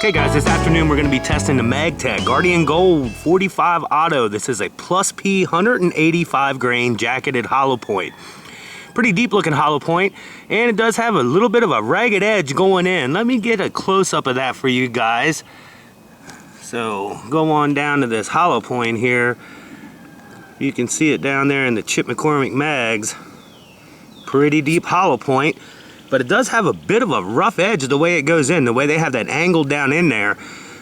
Okay guys, this afternoon we're going to be testing the Magtech Guardian Gold 45 Auto. This is a +P 185 grain jacketed hollow point. Pretty deep looking hollow point, and it does have a little bit of a ragged edge going in. Let me get a close-up of that for you guys. So go on down to this hollow point here. You can see it down there in the Chip McCormick mags. Pretty deep hollow point, but it does have a bit of a rough edge the way it goes in, the way they have that angle down in there.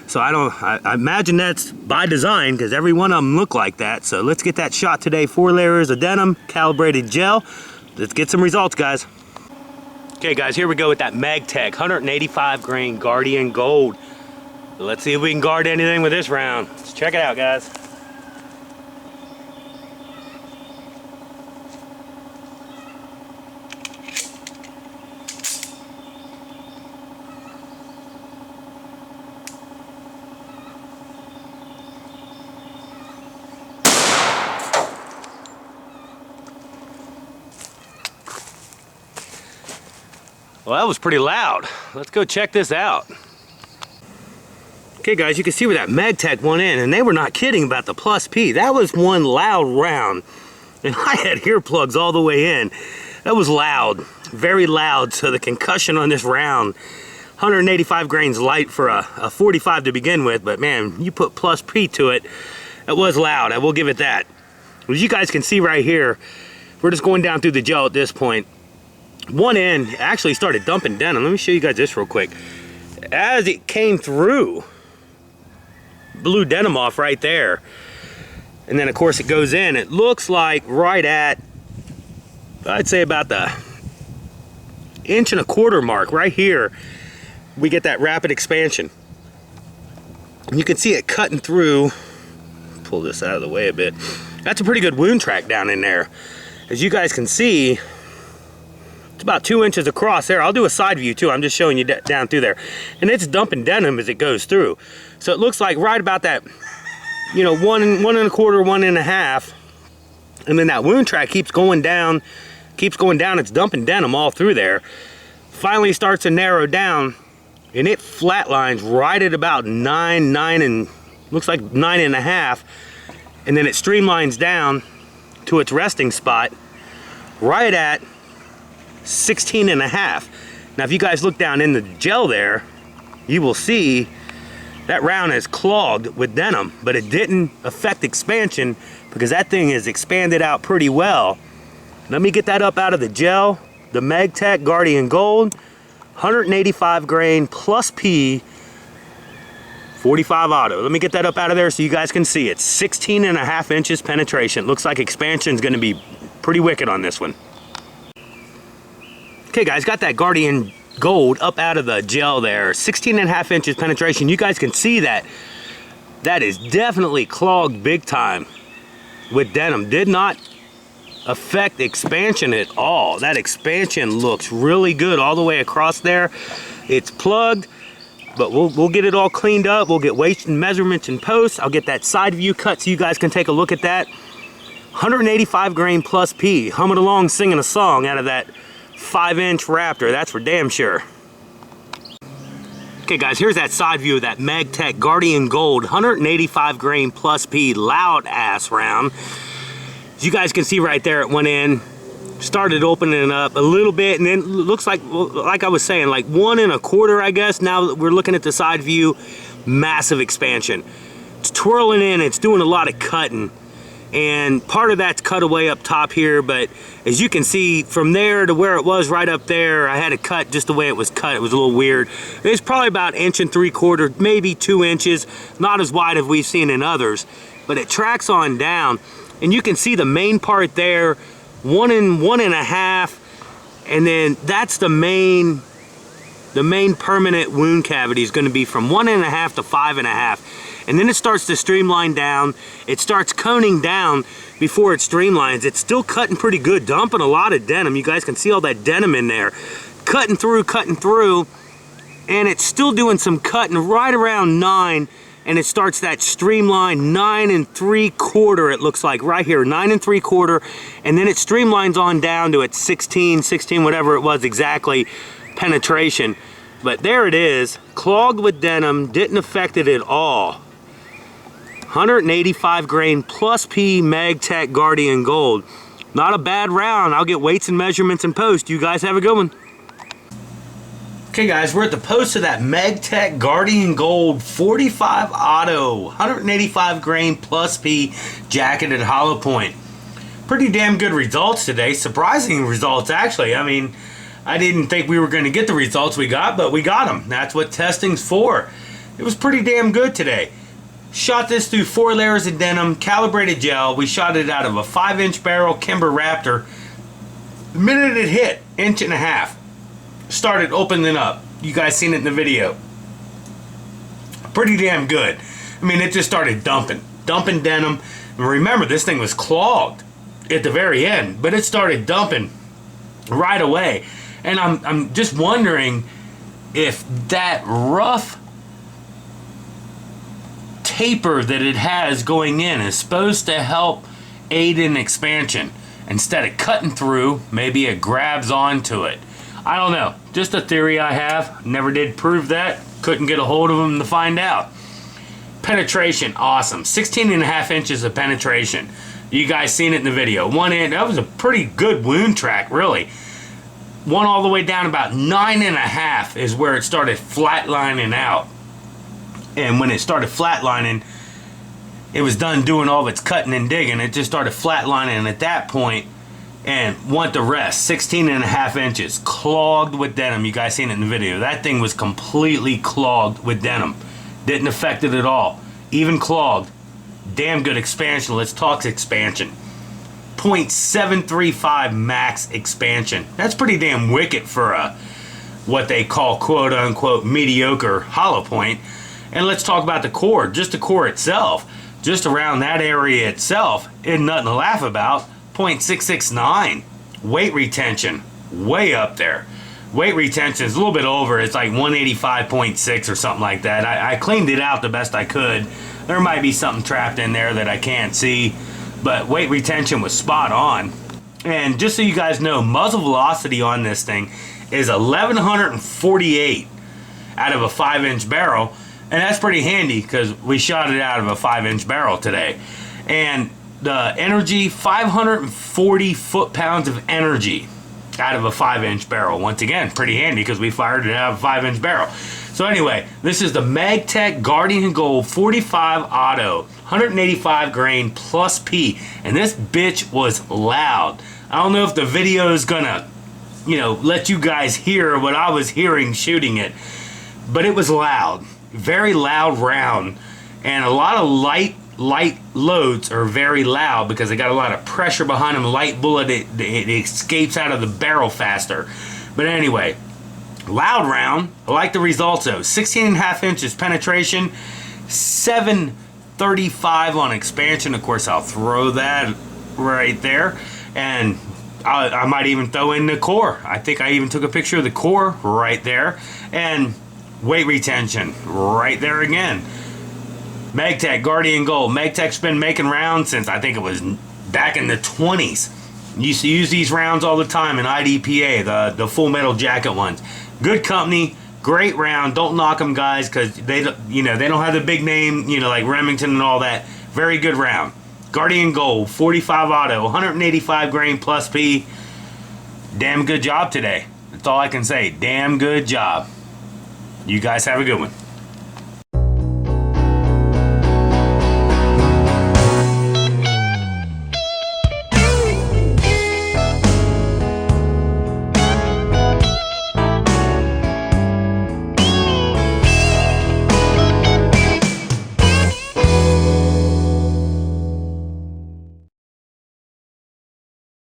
So I imagine that's by design, because every one of them look like that. So let's get that shot today. 4 layers of denim, calibrated gel. Let's get some results, guys. Okay guys, here we go with that Magtech 185 grain Guardian Gold. Let's see if we can guard anything with this round. Let's check it out, guys. Well, that was pretty loud. Let's go check this out. Okay guys, you can see where that Magtech went in, and they were not kidding about the +P. That was one loud round, and I had earplugs all the way in. That was loud, very loud. So the concussion on this round, 185 grains light for a 45 to begin with, but man, you put +P to it, it was loud. I will give it that. As you guys can see right here, we're just going down through the gel at this point. One end actually started dumping denim. Let me show you guys this real quick. As it came through, blew denim off right there, and then of course it goes in. It looks like right at, I'd say about the 1.25 inch mark right here, we get that rapid expansion. And you can see it cutting through. Pull this out of the way a bit. That's a pretty good wound track down in there. As you guys can see, it's about 2 inches across there. I'll do a side view too. I'm just showing you down through there. And it's dumping denim as it goes through. So it looks like right about that, you know, 1.25, 1.5. And then that wound track keeps going down. It's dumping denim all through there. Finally starts to narrow down, and it flatlines right at about 9 and looks like 9.5. And then it streamlines down to its resting spot right at 16.5. Now if you guys look down in the gel there, you will see that round is clogged with denim, but it didn't affect expansion because that thing is expanded out pretty well. Let me get that up out of the gel. The Magtech Guardian Gold 185 grain +P 45 Auto. Let me get that up out of there so you guys can see it. 16.5 inches penetration. Looks like expansion is going to be pretty wicked on this one. Okay guys, got that Guardian Gold up out of the gel there. 16.5 inches penetration. You guys can see that. That is definitely clogged big time with denim. Did not affect expansion at all. That expansion looks really good all the way across there. It's plugged, but we'll get it all cleaned up. We'll get weights and measurements in post. I'll get that side view cut so you guys can take a look at that. 185 grain +P. Humming along singing a song out of that 5-inch Raptor, that's for damn sure. Okay guys, here's that side view of that Magtech Guardian Gold 185 grain +P loud ass round. As you guys can see right there, it went in, started opening up a little bit, and then looks like I was saying, like 1.25, I guess. Now that we're looking at the side view, massive expansion. It's twirling in, it's doing a lot of cutting. And part of that's cut away up top here, but as you can see from there to where it was right up there, I had to cut just the way it was cut. It was a little weird. It's probably about 1.75 inches, maybe 2 inches, not as wide as we've seen in others, but it tracks on down. And you can see the main part there, 1.5, and then that's the main permanent wound cavity is going to be from 1.5 to 5.5. And then it starts to streamline down. It starts coning down before it streamlines. It's still cutting pretty good, dumping a lot of denim. You guys can see all that denim in there. Cutting through, and it's still doing some cutting right around 9, and it starts that streamline 9.75, it looks like right here, 9.75, and then it streamlines on down to its 16, whatever it was exactly, penetration. But there it is, clogged with denim, didn't affect it at all. 185 grain plus P Magtech Guardian Gold. Not a bad round. I'll get weights and measurements in post. You guys have a good one. Okay guys, we're at the post of that Magtech Guardian Gold 45 Auto 185 grain plus P jacketed hollow point. Pretty damn good results today. Surprising results actually. I mean, I didn't think we were going to get the results we got, but we got them. That's what testing's for. It was pretty damn good today. Shot this through 4 layers of denim, calibrated gel. We shot it out of a 5-inch barrel Kimber Raptor. The minute it hit, 1.5 inches, started opening up. You guys seen it in the video. Pretty damn good. I mean, it just started dumping denim. And remember, this thing was clogged at the very end, but it started dumping right away. And I'm just wondering if that rough taper that it has going in is supposed to help aid in expansion. Instead of cutting through, maybe it grabs onto it. I don't know. Just a theory I have. Never did prove that. Couldn't get a hold of them to find out. Penetration, awesome. 16.5 inches of penetration. You guys seen it in the video. One end, that was a pretty good wound track, really. One all the way down about 9.5 is where it started flatlining out. And when it started flatlining, it was done doing all of its cutting and digging. It just started flatlining at that point and want the rest. 16.5 inches, clogged with denim. You guys seen it in the video. That thing was completely clogged with denim. Didn't affect it at all. Even clogged. Damn good expansion. Let's talk expansion. 0.735 max expansion. That's pretty damn wicked for a what they call quote unquote mediocre hollow point. And let's talk about the core. Just the core itself, just around that area itself, isn't nothing to laugh about. 0.669 weight retention, way up there. Weight retention is a little bit over. It's like 185.6 or something like that. I cleaned it out the best I could. There might be something trapped in there that I can't see, but weight retention was spot on. And just so you guys know, muzzle velocity on this thing is 1148 out of a 5-inch barrel, and that's pretty handy because we shot it out of a 5-inch barrel today. And the energy, 540 foot-pounds of energy out of a 5-inch barrel. Once again, pretty handy because we fired it out of a 5-inch barrel. So anyway, this is the Magtech Guardian Gold 45 Auto 185 grain plus P, and this bitch was loud. I don't know if the video is gonna, you know, let you guys hear what I was hearing shooting it, but it was loud. Very loud round, and a lot of light loads are very loud because they got a lot of pressure behind them. Light bullet, it escapes out of the barrel faster. But anyway, loud round. I like the results though. 16.5 inches penetration, 735 on expansion. Of course, I'll throw that right there, and I might even throw in the core. I think I even took a picture of the core right there, and weight retention right there again. Magtech Guardian Gold. Magtech's been making rounds since I think it was back in the 20s. Used to use these rounds all the time in IDPA, the full metal jacket ones. Good company, great round. Don't knock them, guys, because they don't have the big name, like Remington and all that. Very good round. Guardian Gold 45 Auto 185 grain plus P. Damn good job today. That's all I can say. Damn good job. You guys have a good one.